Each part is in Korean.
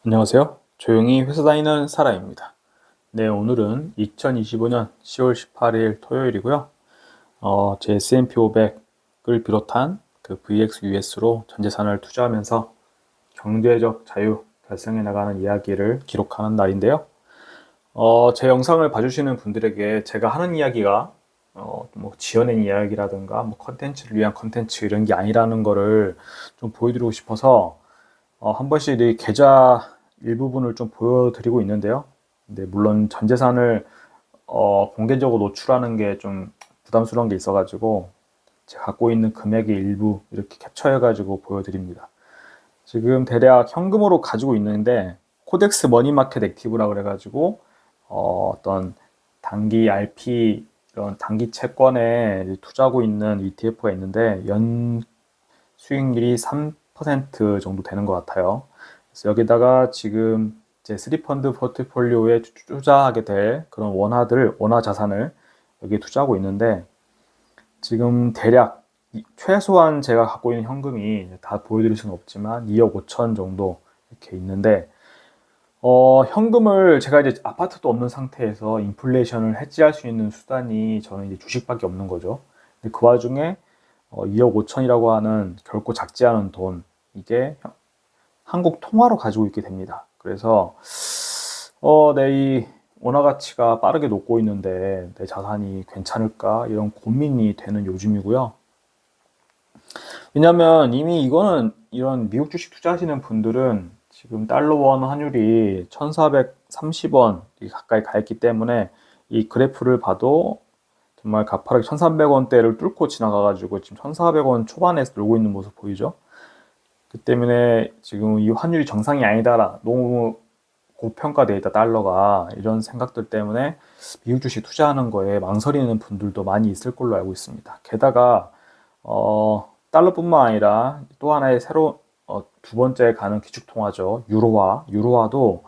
안녕하세요. 조용히 회사 다니는 사람입니다. 네, 오늘은 2025년 10월 18일 토요일이고요. 제 S&P 500을 비롯한 그 VXUS로 전 재산을 투자하면서 경제적 자유 달성해 나가는 이야기를 기록하는 날인데요. 제 영상을 봐주시는 분들에게 제가 하는 이야기가 뭐 지어낸 이야기라든가 뭐 컨텐츠를 위한 컨텐츠 이런 게 아니라는 거를 좀 보여드리고 싶어서 한 번씩 이 계좌 일부분을 좀 보여드리고 있는데요. 근데 물론 전 재산을 공개적으로 노출하는 게 좀 부담스러운 게 있어가지고 제가 갖고 있는 금액의 일부 이렇게 캡처해가지고 보여드립니다. 지금 대략 현금으로 가지고 있는데 코덱스 머니마켓 액티브라 그래가지고 어떤 단기 RP 이런 단기 채권에 투자하고 있는 ETF가 있는데 연 수익률이 3% 정도 되는 것 같아요. 그래서 여기다가 지금 제 3펀드 포트폴리오에 투자하게 될 그런 원화 자산을 여기에 투자하고 있는데 지금 대략 최소한 제가 갖고 있는 현금이 다 보여드릴 수는 없지만 2억 5천 정도 이렇게 있는데 현금을 제가 이제 아파트도 없는 상태에서 인플레이션을 해지할 수 있는 수단이 저는 이제 주식밖에 없는 거죠. 근데 그 와중에 2억 5천이라고 하는 결코 작지 않은 돈, 이게 한국 통화로 가지고 있게 됩니다. 그래서 내 이 원화 가치가 빠르게 녹고 있는데 내 자산이 괜찮을까 이런 고민이 되는 요즘이고요. 왜냐면 이미 이거는 이런 미국 주식 투자하시는 분들은 지금 달러 원 환율이 1430원 가까이 가 있기 때문에 이 그래프를 봐도 정말 가파르게 1300원대를 뚫고 지나가가지고 지금 1400원 초반에서 놀고 있는 모습 보이죠? 그 때문에 지금 이 환율이 정상이 아니다라, 너무 고평가되어 있다 달러가, 이런 생각들 때문에 미국 주식 투자하는 거에 망설이는 분들도 많이 있을 걸로 알고 있습니다. 게다가 달러뿐만 아니라 또 하나의 새로 두 번째 가는 기축통화죠. 유로화도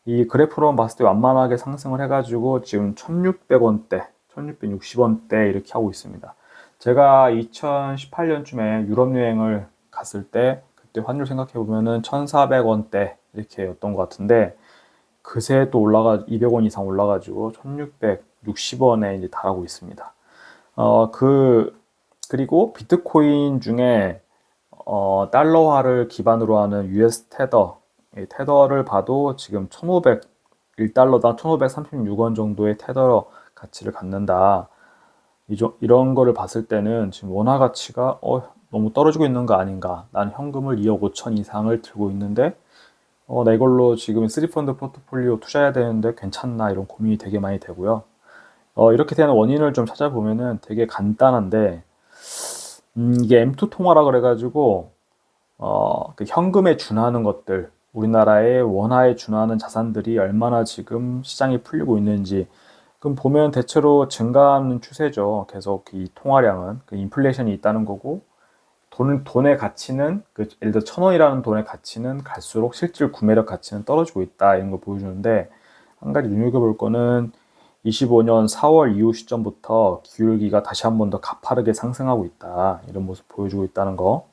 이 그래프로 봤을 때 완만하게 상승을 해가지고 지금 1600원대 1660원대 이렇게 하고 있습니다. 제가 2018년쯤에 유럽 여행을 갔을 때 그때 환율 생각해 보면은 1400원대 이렇게였던 것 같은데 그새 또 200원 이상 올라가지고 1660원에 이제 달하고 있습니다. 그리고 비트코인 중에 달러화를 기반으로 하는 US 테더, 테더를 봐도 지금 1달러당 1536원 정도의 테더 가치를 갖는다. 이런 거를 봤을 때는 지금 원화 가치가 너무 떨어지고 있는 거 아닌가. 난 현금을 2억 5천 이상을 들고 있는데 나 이걸로 지금 3펀드 포트폴리오 투자해야 되는데 괜찮나 이런 고민이 되게 많이 되고요. 이렇게 되는 원인을 좀 찾아보면은 되게 간단한데 이게 M2 통화라 그래가지고 그 현금에 준하는 것들, 우리나라의 원화에 준하는 자산들이 얼마나 지금 시장이 풀리고 있는지 그럼 보면 대체로 증가하는 추세죠. 계속 이 통화량은 그 인플레이션이 있다는 거고 돈의 가치는 예를 들어 1,000원이라는 돈의 가치는 갈수록 실질 구매력 가치는 떨어지고 있다 이런 걸 보여주는데 한 가지 눈여겨볼 거는 25년 4월 이후 시점부터 기울기가 다시 한 번 더 가파르게 상승하고 있다 이런 모습 보여주고 있다는 거.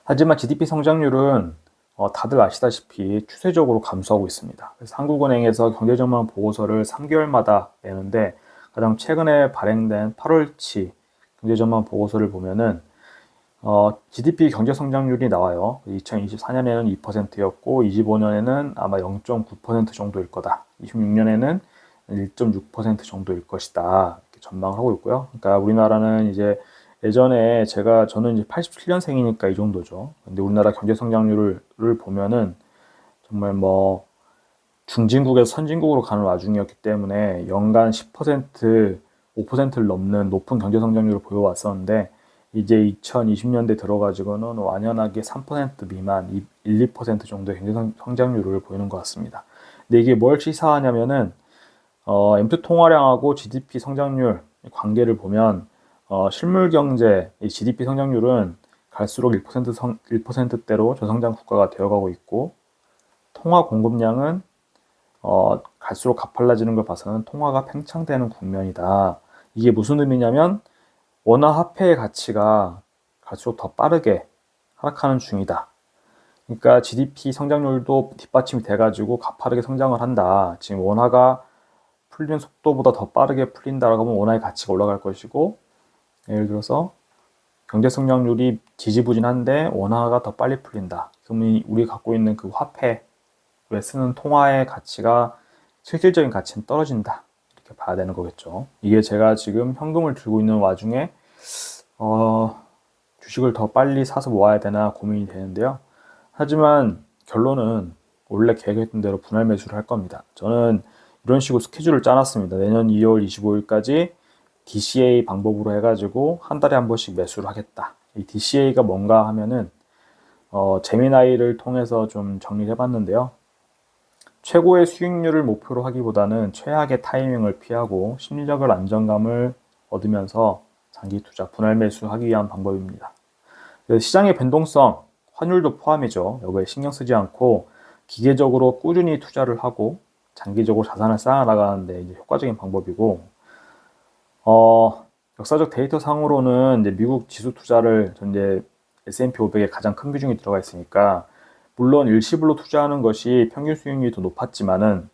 하지만 GDP 성장률은 다들 아시다시피 추세적으로 감소하고 있습니다. 그래서 한국은행에서 경제전망 보고서를 3개월마다 내는데 가장 최근에 발행된 8월치 경제전망 보고서를 보면은 GDP 경제 성장률이 나와요. 2024년에는 2%였고 25년에는 아마 0.9% 정도일 거다. 26년에는 1.6% 정도일 것이다. 이렇게 전망을 하고 있고요. 그러니까 우리나라는 이제 예전에 저는 이제 87년생이니까 이 정도죠. 근데 우리나라 경제 성장률을 보면은 정말 뭐 중진국에서 선진국으로 가는 와중이었기 때문에 연간 10%, 5%를 넘는 높은 경제 성장률을 보여왔었는데 이제 2020년대 들어가지고는 완연하게 3% 미만, 1, 2% 정도의 경제 성장률을 보이는 것 같습니다. 근데 이게 뭘 시사하냐면은 M2 통화량하고 GDP 성장률 관계를 보면 실물 경제 GDP 성장률은 갈수록 1%대로 저성장 국가가 되어가고 있고 통화 공급량은 갈수록 가팔라지는 걸 봐서는 통화가 팽창되는 국면이다. 이게 무슨 의미냐면 원화 화폐의 가치가 갈수록 더 빠르게 하락하는 중이다. 그러니까 GDP 성장률도 뒷받침이 돼가지고 가파르게 성장을 한다. 지금 원화가 풀리는 속도보다 더 빠르게 풀린다라고 하면 원화의 가치가 올라갈 것이고, 예를 들어서 경제 성장률이 지지부진한데 원화가 더 빨리 풀린다. 그러면 우리 갖고 있는 그 화폐, 왜 쓰는 통화의 가치가 실질적인 가치는 떨어진다. 이렇게 봐야 되는 거겠죠. 이게 제가 지금 현금을 들고 있는 와중에 주식을 더 빨리 사서 모아야 되나 고민이 되는데요. 하지만 결론은 원래 계획했던 대로 분할 매수를 할 겁니다. 저는 이런 식으로 스케줄을 짜놨습니다. 내년 2월 25일까지 DCA 방법으로 해가지고 한 달에 한 번씩 매수를 하겠다. 이 DCA가 뭔가 하면은 제미나이를 통해서 좀 정리를 해봤는데요. 최고의 수익률을 목표로 하기보다는 최악의 타이밍을 피하고 심리적인 안정감을 얻으면서 장기 투자, 분할 매수하기 위한 방법입니다. 시장의 변동성, 환율도 포함이죠. 여기에 신경 쓰지 않고 기계적으로 꾸준히 투자를 하고 장기적으로 자산을 쌓아 나가는데 이제 효과적인 방법이고, 역사적 데이터 상으로는 이제 미국 지수 투자를 이제 S&P 500에 가장 큰 비중이 들어가 있으니까, 물론 일시불로 투자하는 것이 평균 수익률이 더 높았지만은,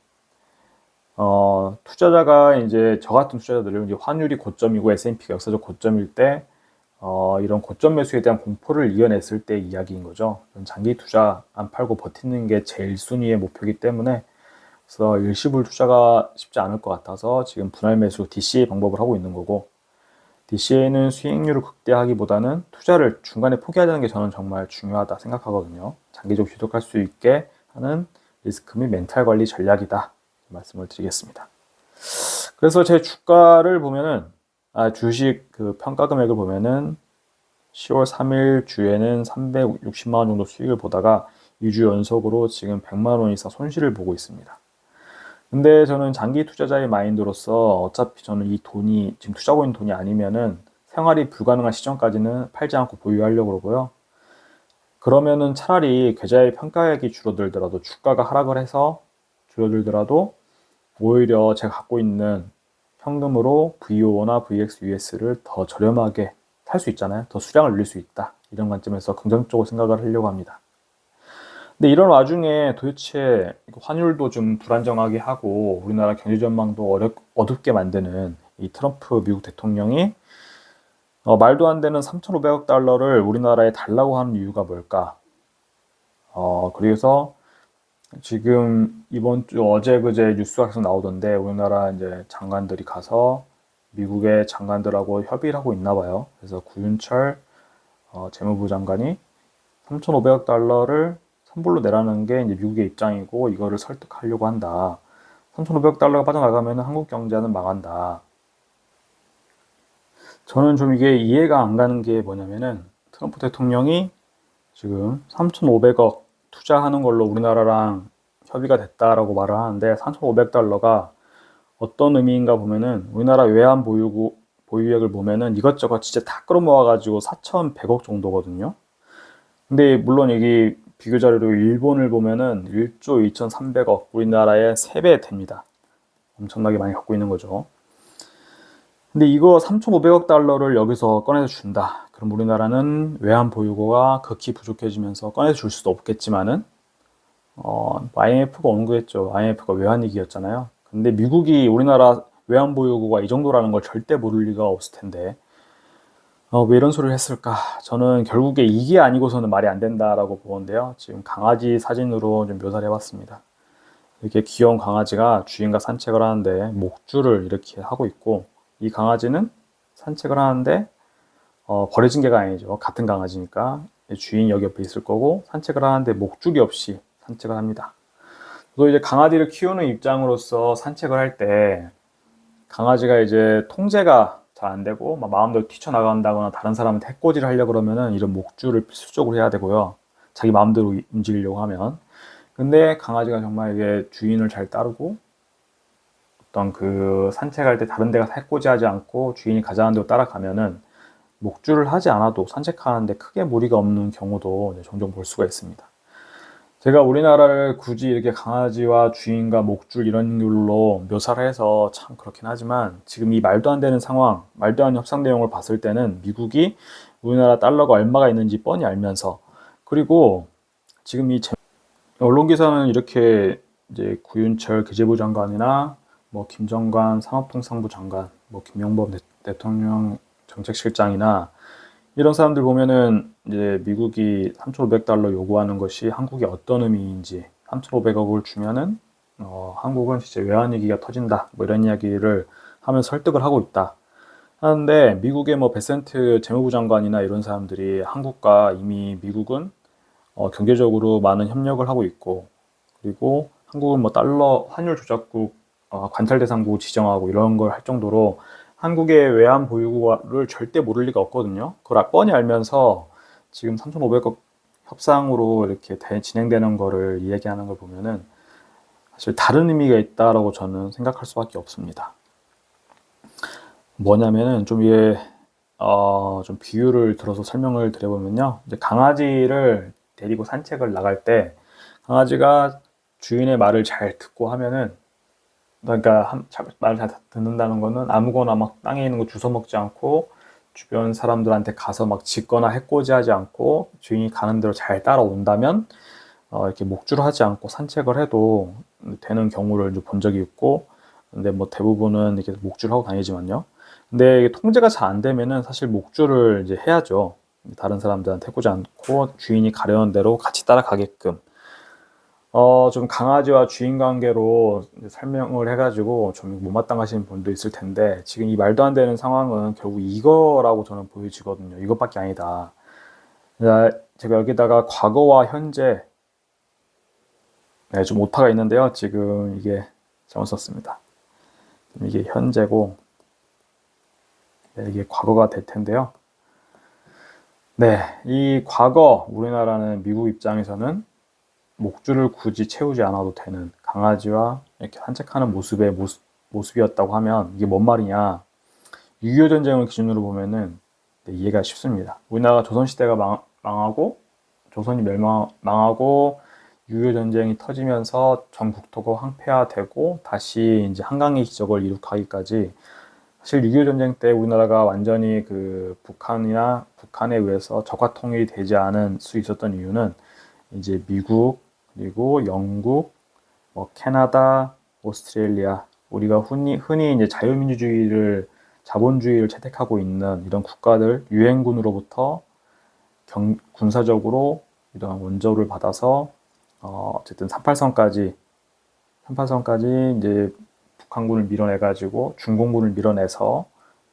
투자자가 이제 저 같은 투자자들은 이제 환율이 고점이고 S&P가 역사적 고점일 때, 이런 고점 매수에 대한 공포를 이겨냈을 때 이야기인 거죠. 장기 투자 안 팔고 버티는 게 제일 순위의 목표이기 때문에, 그래서 일시불 투자가 쉽지 않을 것 같아서 지금 분할 매수 DCA 방법을 하고 있는 거고, DCA는 수익률을 극대화하기보다는 투자를 중간에 포기하자는 게 저는 정말 중요하다 생각하거든요. 장기적으로 지속할 수 있게 하는 리스크 및 멘탈 관리 전략이다 말씀을 드리겠습니다. 그래서 제 주가를 보면은 주식 그 평가 금액을 보면은 10월 3일 주에는 360만 원 정도 수익을 보다가 2주 연속으로 지금 100만 원 이상 손실을 보고 있습니다. 근데 저는 장기 투자자의 마인드로서 어차피 저는 이 돈이 지금 투자하고 있는 돈이 아니면은 생활이 불가능한 시점까지는 팔지 않고 보유하려고 그러고요. 그러면은 차라리 계좌의 평가액이 줄어들더라도 주가가 하락을 해서 줄어들더라도 오히려 제가 갖고 있는 현금으로 VO나 VXUS를 더 저렴하게 살 수 있잖아요. 더 수량을 늘릴 수 있다. 이런 관점에서 긍정적으로 생각을 하려고 합니다. 근데 이런 와중에 도대체 환율도 좀 불안정하게 하고 우리나라 경제 전망도 어둡게 만드는 이 트럼프 미국 대통령이 말도 안 되는 3,500억 달러를 우리나라에 달라고 하는 이유가 뭘까? 그래서 지금 이번 주 어제 그제 뉴스가 계속 나오던데 우리나라 이제 장관들이 가서 미국의 장관들하고 협의를 하고 있나 봐요. 그래서 구윤철 재무부 장관이 3,500억 달러를 선불로 내라는 게 이제 미국의 입장이고 이거를 설득하려고 한다. 3,500억 달러가 빠져나가면 한국 경제는 망한다. 저는 좀 이게 이해가 안 가는 게 뭐냐면은 트럼프 대통령이 지금 3,500억 투자하는 걸로 우리나라랑 협의가 됐다라고 말을 하는데 3,500달러가 어떤 의미인가 보면은 우리나라 외환 보유액을 보면은 이것저것 진짜 다 끌어모아가지고 4,100억 정도거든요. 근데 물론 여기 비교 자료로 일본을 보면은 1조 2,300억 우리나라의 3배 됩니다. 엄청나게 많이 갖고 있는 거죠. 근데 이거 3,500억 달러를 여기서 꺼내서 준다. 그럼 우리나라는 외환 보유고가 극히 부족해지면서 꺼내서 줄 수도 없겠지만은 IMF가 오는 거겠죠. IMF가 외환위기였잖아요. 근데 미국이 우리나라 외환 보유고가 이 정도라는 걸 절대 모를 리가 없을 텐데 왜 이런 소리를 했을까? 저는 결국에 이게 아니고서는 말이 안 된다라고 보는데요. 지금 강아지 사진으로 좀 묘사를 해봤습니다. 이렇게 귀여운 강아지가 주인과 산책을 하는데 목줄을 이렇게 하고 있고 이 강아지는 산책을 하는데 버려진 개가 아니죠. 같은 강아지니까 주인이 여기 옆에 있을 거고 산책을 하는데 목줄이 없이 산책을 합니다. 또 이제 강아지를 키우는 입장으로서 산책을 할 때 강아지가 이제 통제가 잘 안 되고 막 마음대로 뛰쳐나간다거나 다른 사람한테 해코지를 하려고 그러면은 이런 목줄을 필수적으로 해야 되고요. 자기 마음대로 움직이려고 하면. 근데 강아지가 정말 이게 주인을 잘 따르고 어떤 그 산책할 때 다른 데가 해코지하지 않고 주인이 가자는 대로 따라가면은 목줄을 하지 않아도 산책하는데 크게 무리가 없는 경우도 종종 볼 수가 있습니다. 제가 우리나라를 굳이 이렇게 강아지와 주인과 목줄 이런 걸로 묘사를 해서 참 그렇긴 하지만 지금 이 말도 안 되는 상황, 말도 안 되는 협상 내용을 봤을 때는 미국이 우리나라 달러가 얼마가 있는지 뻔히 알면서 그리고 지금 언론 기사는 이렇게 이제 구윤철 기재부 장관이나 뭐 김정관 산업통상부 장관, 뭐 김용범 대통령 정책실장이나 이런 사람들 보면은 이제 미국이 3,500달러 요구하는 것이 한국에 어떤 의미인지, 3,500억을 주면은 한국은 진짜 외환위기가 터진다, 뭐 이런 이야기를 하면서 설득을 하고 있다 하는데, 미국의 뭐 베센트 재무부 장관이나 이런 사람들이 한국과 이미 미국은 경제적으로 많은 협력을 하고 있고, 그리고 한국은 뭐 달러 환율 조작국, 관찰 대상국 지정하고 이런 걸 할 정도로 한국의 외환 보유고를 절대 모를 리가 없거든요. 그걸 뻔히 알면서 지금 3,500억 협상으로 이렇게 진행되는 거를 이야기하는 걸 보면은 사실 다른 의미가 있다라고 저는 생각할 수밖에 없습니다. 뭐냐면은 좀 이게 좀 비유를 들어서 설명을 드려보면요. 이제 강아지를 데리고 산책을 나갈 때 강아지가 주인의 말을 잘 듣고 하면은, 그러니까 말을 잘 듣는다는 거는 아무거나 막 땅에 있는 거 주워 먹지 않고 주변 사람들한테 가서 막 짖거나 해코지하지 않고 주인이 가는 대로 잘 따라온다면 이렇게 목줄을 하지 않고 산책을 해도 되는 경우를 본 적이 있고, 근데 뭐 대부분은 이렇게 목줄을 하고 다니지만요. 근데 이게 통제가 잘 안 되면은 사실 목줄을 이제 해야죠. 다른 사람들한테 해코지 않고 주인이 가려는 대로 같이 따라가게끔. 좀 강아지와 주인 관계로 설명을 해가지고 좀 못마땅하신 분도 있을 텐데, 지금 이 말도 안 되는 상황은 결국 이거라고 저는 보여지거든요. 이것밖에 아니다. 제가 여기다가 과거와 현재, 좀 오타가 있는데요. 지금 이게 잘못 썼습니다. 이게 현재고, 이게 과거가 될 텐데요. 네, 이 과거, 우리나라는 미국 입장에서는 목줄을 굳이 채우지 않아도 되는 강아지와 이렇게 산책하는 모습이었다고 하면 이게 뭔 말이냐? 6.25 전쟁을 기준으로 보면은 이해가 쉽습니다. 우리나라가 조선시대가 망하고 조선이 망하고 6.25 전쟁이 터지면서 전 국토가 황폐화되고 다시 이제 한강의 기적을 이룩하기까지, 사실 6.25 전쟁 때 우리나라가 완전히 그 북한에 의해서 적화 통일이 되지 않을 수 있었던 이유는 이제 미국, 그리고 영국, 뭐 캐나다, 오스트레일리아, 우리가 흔히 이제 자본주의를 채택하고 있는 이런 국가들 유엔군으로부터 군사적으로 이런 원조를 받아서 어쨌든 38선까지 이제 북한군을 밀어내가지고 중공군을 밀어내서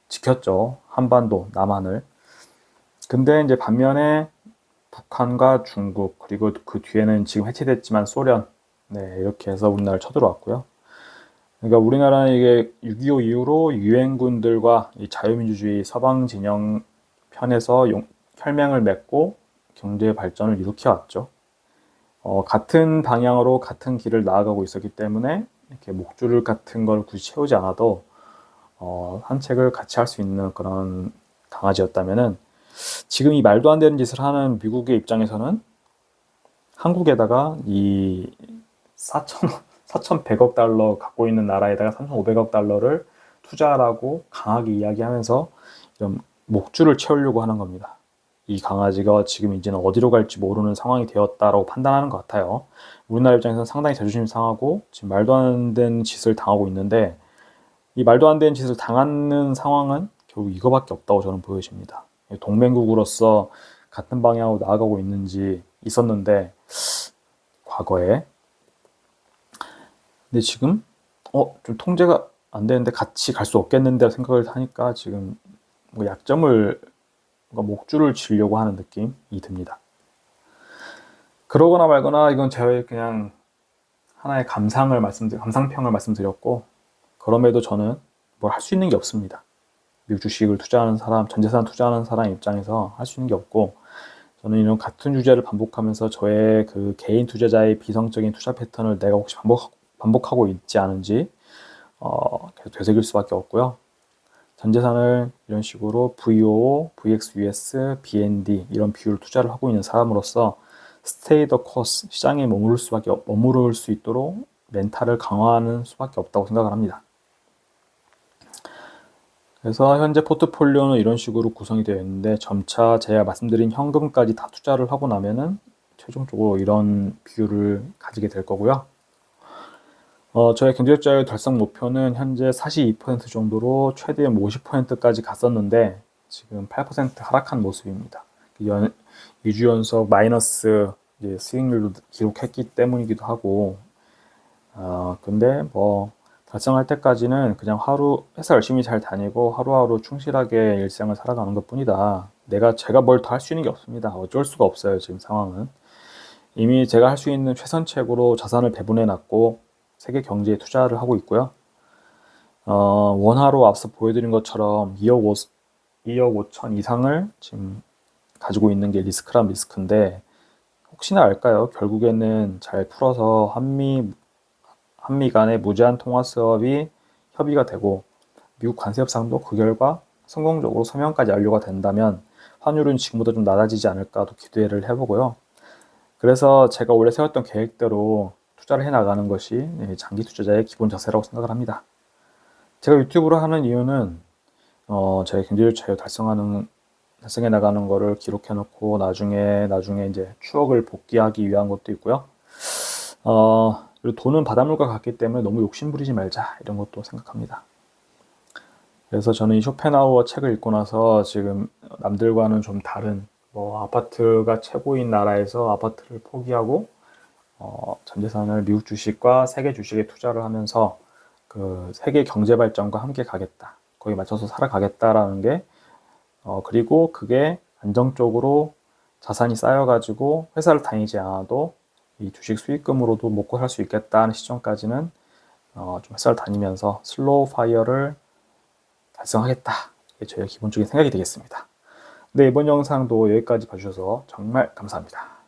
지켰죠. 한반도, 남한을. 근데 이제 반면에 북한과 중국, 그리고 그 뒤에는 지금 해체됐지만 소련, 이렇게 해서 우리나라를 쳐들어왔고요. 그러니까 우리나라는 이게 6.25 이후로 유엔군들과 이 자유민주주의 서방 진영 편에서 혈맹을 맺고 경제 발전을 일으켜왔죠. 같은 방향으로 같은 길을 나아가고 있었기 때문에 이렇게 목줄 같은 걸 굳이 채우지 않아도 산책을 같이 할 수 있는 그런 강아지였다면은, 지금 이 말도 안 되는 짓을 하는 미국의 입장에서는 한국에다가 이 4,100억 달러 갖고 있는 나라에다가 3,500억 달러를 투자하라고 강하게 이야기하면서 이런 목줄을 채우려고 하는 겁니다. 이 강아지가 지금 이제는 어디로 갈지 모르는 상황이 되었다라고 판단하는 것 같아요. 우리나라 입장에서는 상당히 자존심 상하고 지금 말도 안 되는 짓을 당하고 있는데, 이 말도 안 되는 짓을 당하는 상황은 결국 이거밖에 없다고 저는 보여집니다. 동맹국으로서 같은 방향으로 나아가고 있었는데 과거에, 근데 지금 좀 통제가 안 되는데 같이 갈 수 없겠는데 생각을 하니까 지금 뭐 목줄을 치려고 하는 느낌이 듭니다. 그러거나 말거나 이건 저의 그냥 하나의 감상평을 말씀드렸고, 그럼에도 저는 뭘 할 수 있는 게 없습니다. 미국 주식을 투자하는 사람, 전재산 투자하는 사람 입장에서 할 수 있는 게 없고, 저는 이런 같은 주제를 반복하면서 저의 그 개인 투자자의 비성적인 투자 패턴을 내가 혹시 반복하고 있지 않은지 계속 되새길 수밖에 없고요. 전재산을 이런 식으로 VO, VXUS, BND 이런 비율 투자를 하고 있는 사람으로서 stay the course, 시장에 머무를 수 있도록 멘탈을 강화하는 수밖에 없다고 생각을 합니다. 그래서 현재 포트폴리오는 이런 식으로 구성이 되어 있는데, 점차 제가 말씀드린 현금까지 다 투자를 하고 나면은 최종적으로 이런 비율을 가지게 될 거고요. 저의 경제적 자유 달성 목표는 현재 42% 정도로 최대 50%까지 갔었는데 지금 8% 하락한 모습입니다. 2주 연속 마이너스 수익률도 기록했기 때문이기도 하고, 근데 뭐 달성할 때까지는 그냥 하루 회사 열심히 잘 다니고 하루하루 충실하게 일상을 살아가는 것뿐이다. 제가 뭘 더 할 수 있는 게 없습니다. 어쩔 수가 없어요, 지금 상황은. 이미 제가 할 수 있는 최선책으로 자산을 배분해 놨고 세계 경제에 투자를 하고 있고요. 원화로 앞서 보여드린 것처럼 2억 5천 이상을 지금 가지고 있는 게 리스크란 리스크인데, 혹시나 알까요? 결국에는 잘 풀어서 한미 간의 무제한 통화 수업이 협의가 되고 미국 관세 협상도 그 결과 성공적으로 서명까지 완료가 된다면 환율은 지금보다 좀 낮아지지 않을까도 기대를 해보고요. 그래서 제가 원래 세웠던 계획대로 투자를 해나가는 것이 장기 투자자의 기본 자세라고 생각을 합니다. 제가 유튜브로 하는 이유는 제 경제적 자유 달성해 나가는 거를 기록해 놓고 나중에 이제 추억을 복귀하기 위한 것도 있고요. 그리고 돈은 바닷물과 같기 때문에 너무 욕심부리지 말자, 이런 것도 생각합니다. 그래서 저는 이 쇼펜하우어 책을 읽고 나서 지금 남들과는 좀 다른, 아파트가 최고인 나라에서 아파트를 포기하고 전 재산을 미국 주식과 세계 주식에 투자를 하면서 그 세계 경제 발전과 함께 가겠다, 거기 맞춰서 살아가겠다라는 게, 그리고 그게 안정적으로 자산이 쌓여가지고 회사를 다니지 않아도 이 주식 수익금으로도 먹고 살 수 있겠다는 시점까지는 좀 회사를 다니면서 슬로우 파이어를 달성하겠다, 이게 저의 기본적인 생각이 되겠습니다. 네, 이번 영상도 여기까지 봐주셔서 정말 감사합니다.